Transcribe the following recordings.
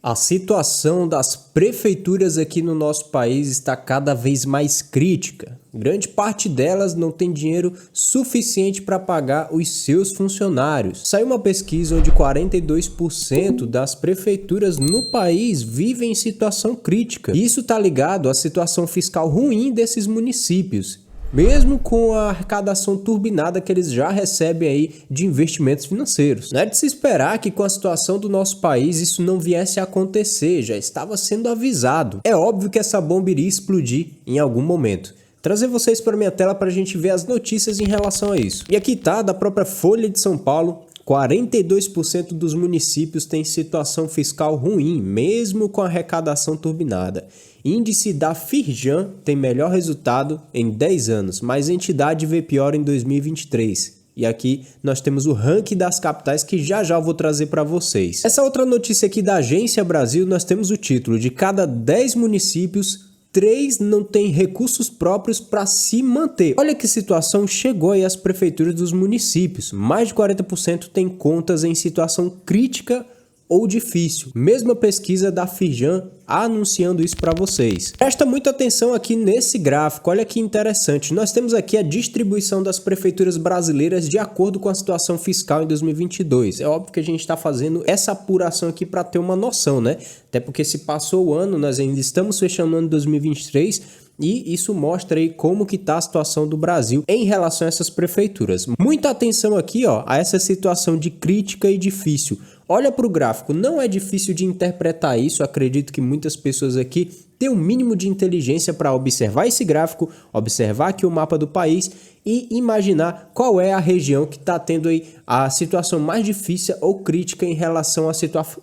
A situação das prefeituras aqui no nosso país está cada vez mais crítica. Grande parte delas não tem dinheiro suficiente para pagar os seus funcionários. Saiu uma pesquisa onde 42% das prefeituras no país vivem em situação crítica. E isso está ligado à situação fiscal ruim desses municípios, mesmo com a arrecadação turbinada que eles já recebem aí de investimentos financeiros. Não é de se esperar que com a situação do nosso país isso não viesse a acontecer, já estava sendo avisado. É óbvio que essa bomba iria explodir em algum momento. Trazer vocês para minha tela para a gente ver as notícias em relação a isso. E aqui tá, da própria Folha de São Paulo, 42% dos municípios têm situação fiscal ruim, mesmo com a arrecadação turbinada. Índice da Firjan tem melhor resultado em 10 anos, mas a entidade vê pior em 2023. E aqui nós temos o ranking das capitais que já eu vou trazer para vocês. Essa outra notícia aqui da Agência Brasil, nós temos o título: de cada 10 municípios, 3 não têm recursos próprios para se manter. Olha que situação chegou aí às prefeituras dos municípios. Mais de 40% têm contas em situação crítica ou difícil. Mesma pesquisa da Firjan anunciando isso para vocês. Presta muita atenção aqui nesse gráfico, olha que interessante. Nós temos aqui a distribuição das prefeituras brasileiras de acordo com a situação fiscal em 2022. É óbvio que a gente está fazendo essa apuração aqui para ter uma noção, né? Até porque se passou o ano, nós ainda estamos fechando o ano de 2023 e isso mostra aí como que está a situação do Brasil em relação a essas prefeituras. Muita atenção aqui, ó, a essa situação de crítica e difícil. Olha para o gráfico, não é difícil de interpretar isso, acredito que muitas pessoas aqui têm um mínimo de inteligência para observar esse gráfico, observar aqui o mapa do país e imaginar qual é a região que está tendo aí a situação mais difícil ou crítica em relação à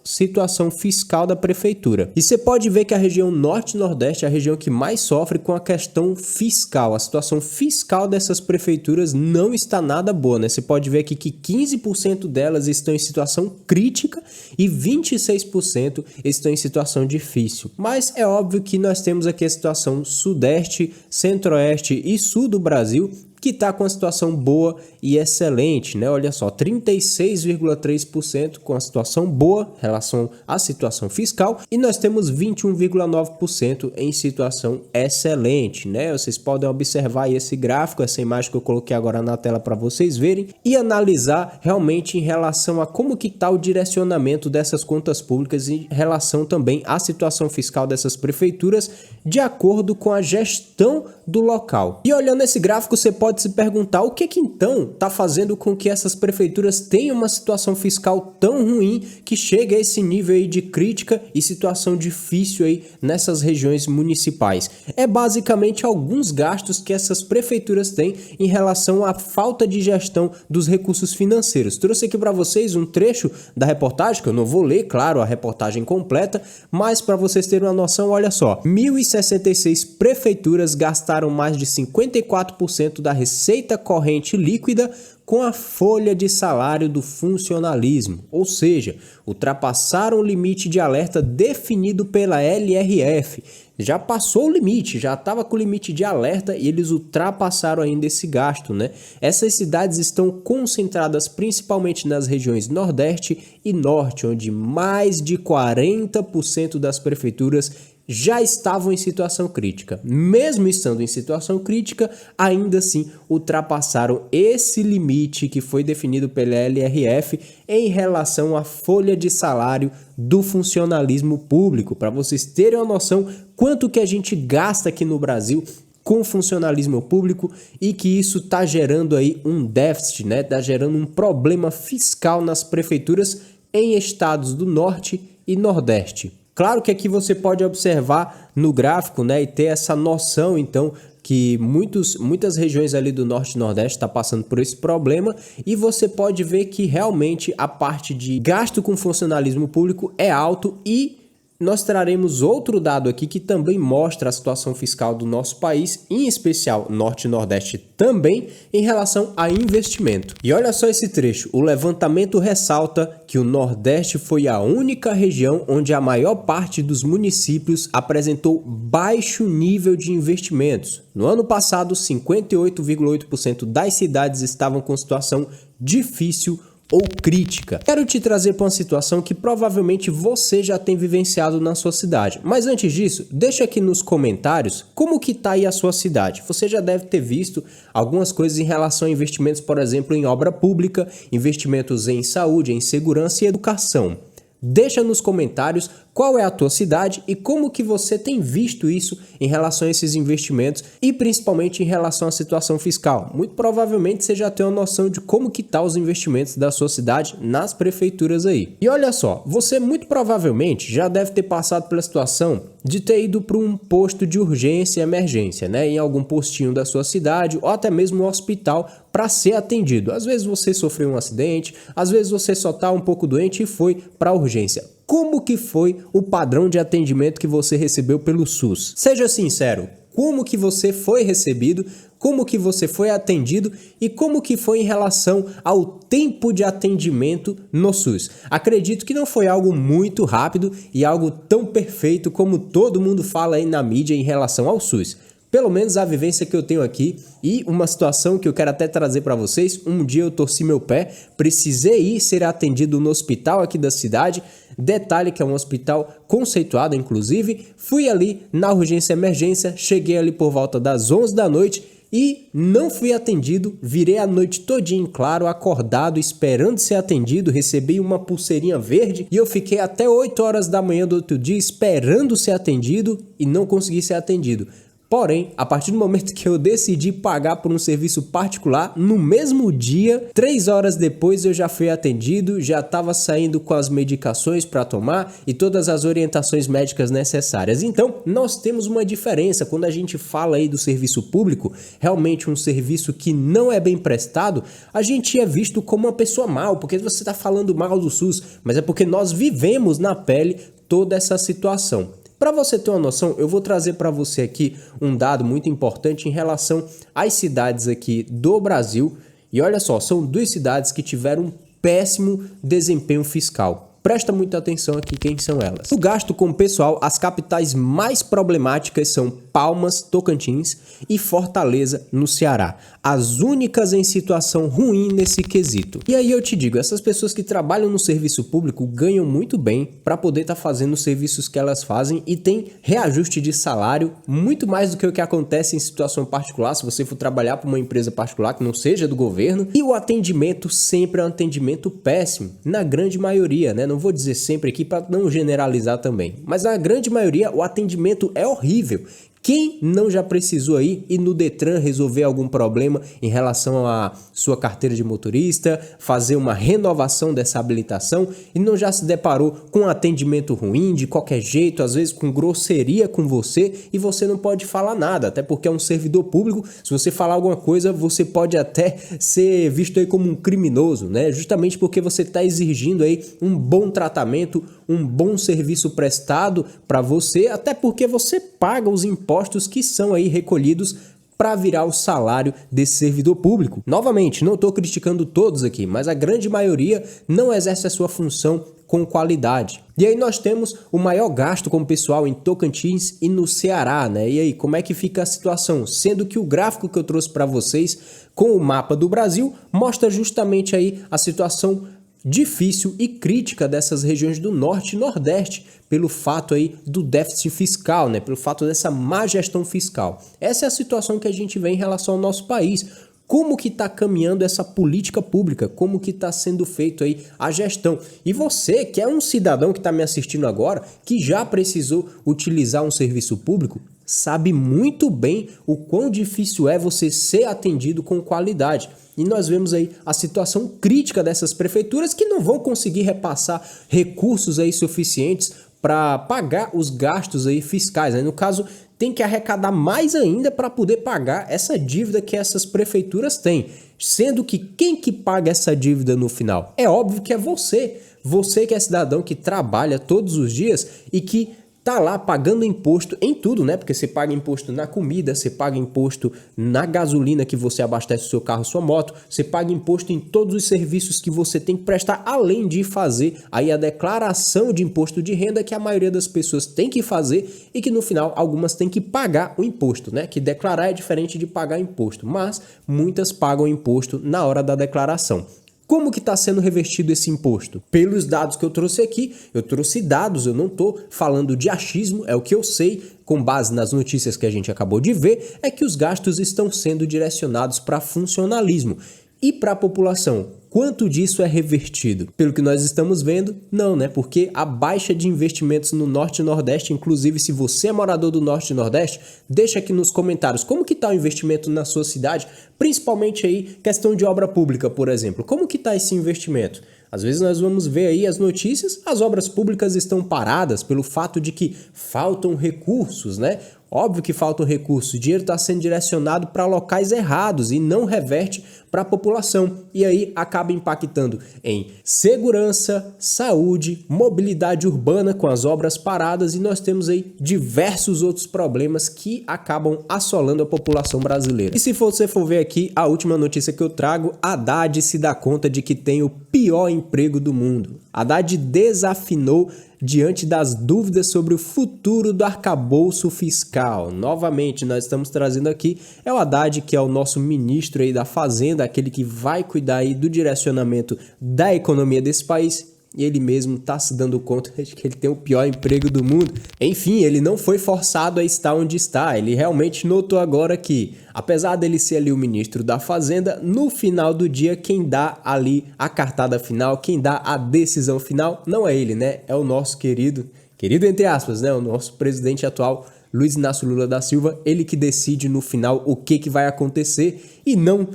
situação fiscal da prefeitura. E você pode ver que a região norte e nordeste é a região que mais sofre com a questão fiscal. A situação fiscal dessas prefeituras não está nada boa, né? Você pode ver aqui que 15% delas estão em situação crítica e 26% estão em situação difícil. Mas é óbvio que nós temos aqui a situação sudeste, centro-oeste e sul do Brasil, que está com a situação boa e excelente, né? Olha só, 36,3% com a situação boa em relação à situação fiscal e nós temos 21,9% em situação excelente, né? Vocês podem observar aí esse gráfico, essa imagem que eu coloquei agora na tela para vocês verem e analisar realmente em relação a como que está o direcionamento dessas contas públicas em relação também à situação fiscal dessas prefeituras de acordo com a gestão do local. E olhando esse gráfico, você pode se perguntar o que então está fazendo com que essas prefeituras tenham uma situação fiscal tão ruim que chega a esse nível aí de crítica e situação difícil aí nessas regiões municipais. É basicamente alguns gastos que essas prefeituras têm em relação à falta de gestão dos recursos financeiros. Trouxe aqui para vocês um trecho da reportagem, que eu não vou ler, claro, a reportagem completa, mas para vocês terem uma noção, olha só, 1.066 prefeituras gastaram mais de 54% da receita corrente líquida com a folha de salário do funcionalismo, ou seja, ultrapassaram o limite de alerta definido pela LRF. Já passou o limite, já estava com o limite de alerta e eles ultrapassaram ainda esse gasto, né? Essas cidades estão concentradas principalmente nas regiões Nordeste e Norte, onde mais de 40% das prefeituras já estavam em situação crítica. Mesmo estando em situação crítica, ainda assim ultrapassaram esse limite que foi definido pela LRF em relação à folha de salário do funcionalismo público. Para vocês terem uma noção quanto que a gente gasta aqui no Brasil com funcionalismo público e que isso está gerando aí um déficit, né? Está gerando um problema fiscal nas prefeituras em estados do Norte e Nordeste. Claro que aqui você pode observar no gráfico, né, e ter essa noção, então, que muitas regiões ali do Norte e Nordeste estão passando por esse problema e você pode ver que realmente a parte de gasto com funcionalismo público é alto e nós traremos outro dado aqui que também mostra a situação fiscal do nosso país, em especial Norte e Nordeste também, em relação a investimento. E olha só esse trecho, o levantamento ressalta que o Nordeste foi a única região onde a maior parte dos municípios apresentou baixo nível de investimentos. No ano passado, 58,8% das cidades estavam com situação difícil ou crítica. Quero te trazer para uma situação que provavelmente você já tem vivenciado na sua cidade. Mas antes disso, deixa aqui nos comentários como que tá aí a sua cidade. Você já deve ter visto algumas coisas em relação a investimentos, por exemplo, em obra pública, investimentos em saúde, em segurança e educação. Deixa nos comentários qual é a tua cidade e como que você tem visto isso em relação a esses investimentos e principalmente em relação à situação fiscal. Muito provavelmente você já tem uma noção de como que tá os investimentos da sua cidade nas prefeituras aí. E olha só, você muito provavelmente já deve ter passado pela situação de ter ido para um posto de urgência e emergência, né, em algum postinho da sua cidade ou até mesmo um hospital para ser atendido. Às vezes você sofreu um acidente, às vezes você só tá um pouco doente e foi para a urgência. Como que foi o padrão de atendimento que você recebeu pelo SUS? Seja sincero, como que você foi recebido, como que você foi atendido e como que foi em relação ao tempo de atendimento no SUS? Acredito que não foi algo muito rápido e algo tão perfeito como todo mundo fala aí na mídia em relação ao SUS. Pelo menos a vivência que eu tenho aqui e uma situação que eu quero até trazer para vocês. Um dia eu torci meu pé, precisei ir ser atendido no hospital aqui da cidade. Detalhe que é um hospital conceituado, inclusive. Fui ali na urgência e emergência, cheguei ali por volta das 11 da noite e não fui atendido. Virei a noite todinha em claro, acordado, esperando ser atendido. Recebi uma pulseirinha verde e eu fiquei até 8 horas da manhã do outro dia esperando ser atendido e não consegui ser atendido. Porém, a partir do momento que eu decidi pagar por um serviço particular, no mesmo dia, 3 horas depois eu já fui atendido, já estava saindo com as medicações para tomar e todas as orientações médicas necessárias. Então, nós temos uma diferença quando a gente fala aí do serviço público, realmente um serviço que não é bem prestado, a gente é visto como uma pessoa mal, porque você está falando mal do SUS, mas é porque nós vivemos na pele toda essa situação. Para você ter uma noção, eu vou trazer para você aqui um dado muito importante em relação às cidades aqui do Brasil. E olha só, são 2 cidades que tiveram um péssimo desempenho fiscal. Presta muita atenção aqui quem são elas. O gasto com o pessoal, as capitais mais problemáticas são Palmas, Tocantins e Fortaleza, no Ceará. As únicas em situação ruim nesse quesito. E aí eu te digo, essas pessoas que trabalham no serviço público ganham muito bem para poder estar fazendo os serviços que elas fazem e tem reajuste de salário muito mais do que o que acontece em situação particular, se você for trabalhar para uma empresa particular que não seja do governo. E o atendimento sempre é um atendimento péssimo, na grande maioria, né? Não vou dizer sempre aqui para não generalizar também, mas na grande maioria o atendimento é horrível. Quem não já precisou aí ir no Detran resolver algum problema em relação à sua carteira de motorista, fazer uma renovação dessa habilitação e não já se deparou com um atendimento ruim de qualquer jeito, às vezes com grosseria com você e você não pode falar nada, até porque é um servidor público, se você falar alguma coisa você pode até ser visto aí como um criminoso, né? Justamente porque você está exigindo aí um bom tratamento, um bom serviço prestado para você, até porque você paga os impostos que são aí recolhidos para virar o salário desse servidor público. Novamente, não estou criticando todos aqui, mas a grande maioria não exerce a sua função com qualidade. E aí nós temos o maior gasto com o pessoal em Tocantins e no Ceará, né? E aí, como é que fica a situação? Sendo que o gráfico que eu trouxe para vocês com o mapa do Brasil mostra justamente aí a situação difícil e crítica dessas regiões do Norte e Nordeste pelo fato aí do déficit fiscal, né? Pelo fato dessa má gestão fiscal. Essa é a situação que a gente vê em relação ao nosso país. Como que está caminhando essa política pública? Como que está sendo feito aí a gestão? E você, que é um cidadão que está me assistindo agora, que já precisou utilizar um serviço público, sabe muito bem o quão difícil é você ser atendido com qualidade. E nós vemos aí a situação crítica dessas prefeituras que não vão conseguir repassar recursos aí suficientes para pagar os gastos aí fiscais, né? No caso, tem que arrecadar mais ainda para poder pagar essa dívida que essas prefeituras têm. Sendo que quem que paga essa dívida no final? É óbvio que é você. Você que é cidadão que trabalha todos os dias e que tá lá pagando imposto em tudo, né? Porque você paga imposto na comida, você paga imposto na gasolina que você abastece o seu carro, sua moto, você paga imposto em todos os serviços que você tem que prestar, além de fazer aí a declaração de imposto de renda que a maioria das pessoas tem que fazer e que no final algumas têm que pagar o imposto, né? Que declarar é diferente de pagar imposto, mas muitas pagam imposto na hora da declaração. Como que está sendo revertido esse imposto? Pelos dados que eu trouxe aqui, eu trouxe dados, eu não estou falando de achismo, é o que eu sei, com base nas notícias que a gente acabou de ver, é que os gastos estão sendo direcionados para funcionalismo. E para a população, quanto disso é revertido? Pelo que nós estamos vendo, não, né? Porque a baixa de investimentos no Norte e Nordeste, inclusive se você é morador do Norte e Nordeste, deixa aqui nos comentários como que está o investimento na sua cidade, principalmente aí questão de obra pública, por exemplo. Como que está esse investimento? Às vezes nós vamos ver aí as notícias, as obras públicas estão paradas pelo fato de que faltam recursos, né? Óbvio que faltam recursos, o dinheiro está sendo direcionado para locais errados e não reverte para a população. E aí acaba impactando em segurança, saúde, mobilidade urbana com as obras paradas e nós temos aí diversos outros problemas que acabam assolando a população brasileira. E se você for ver aqui a última notícia que eu trago, Haddad se dá conta de que tem o pior emprego do mundo. Haddad desafinou diante das dúvidas sobre o futuro do arcabouço fiscal. Novamente, nós estamos trazendo aqui, é o Haddad, que é o nosso ministro aí da Fazenda, aquele que vai cuidar aí do direcionamento da economia desse país. E ele mesmo está se dando conta de que ele tem o pior emprego do mundo. Enfim, ele não foi forçado a estar onde está. Ele realmente notou agora que, apesar dele ser ali o ministro da Fazenda, no final do dia, quem dá ali a cartada final, quem dá a decisão final, não é ele, né? É o nosso querido entre aspas, né? O nosso presidente atual, Luiz Inácio Lula da Silva, ele que decide no final o que vai acontecer e não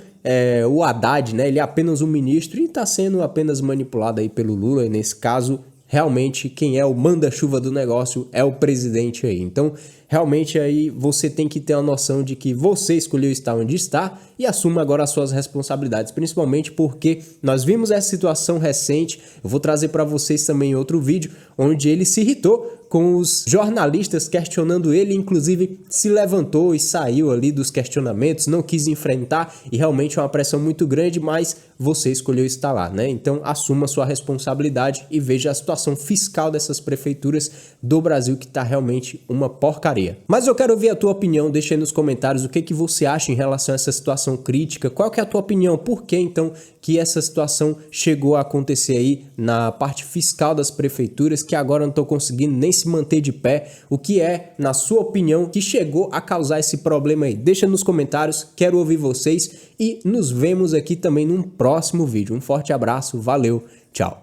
o Haddad, né? Ele é apenas um ministro e está sendo apenas manipulado aí pelo Lula, e nesse caso, realmente, quem é o manda-chuva do negócio é o presidente aí. Então, realmente aí você tem que ter a noção de que você escolheu estar onde está e assuma agora as suas responsabilidades, principalmente porque nós vimos essa situação recente. Eu vou trazer para vocês também outro vídeo onde ele se irritou com os jornalistas questionando ele, inclusive se levantou e saiu ali dos questionamentos, não quis enfrentar e realmente é uma pressão muito grande, mas você escolheu estar lá, né? Então assuma sua responsabilidade e veja a situação fiscal dessas prefeituras do Brasil, que tá realmente uma porcaria. Mas eu quero ouvir a tua opinião, deixa aí nos comentários o que você acha em relação a essa situação crítica, qual que é a tua opinião, por que então que essa situação chegou a acontecer aí na parte fiscal das prefeituras, que agora não estão conseguindo nem se manter de pé, o que é, na sua opinião, que chegou a causar esse problema aí? Deixa nos comentários, quero ouvir vocês e nos vemos aqui também num próximo vídeo. Um forte abraço, valeu, tchau!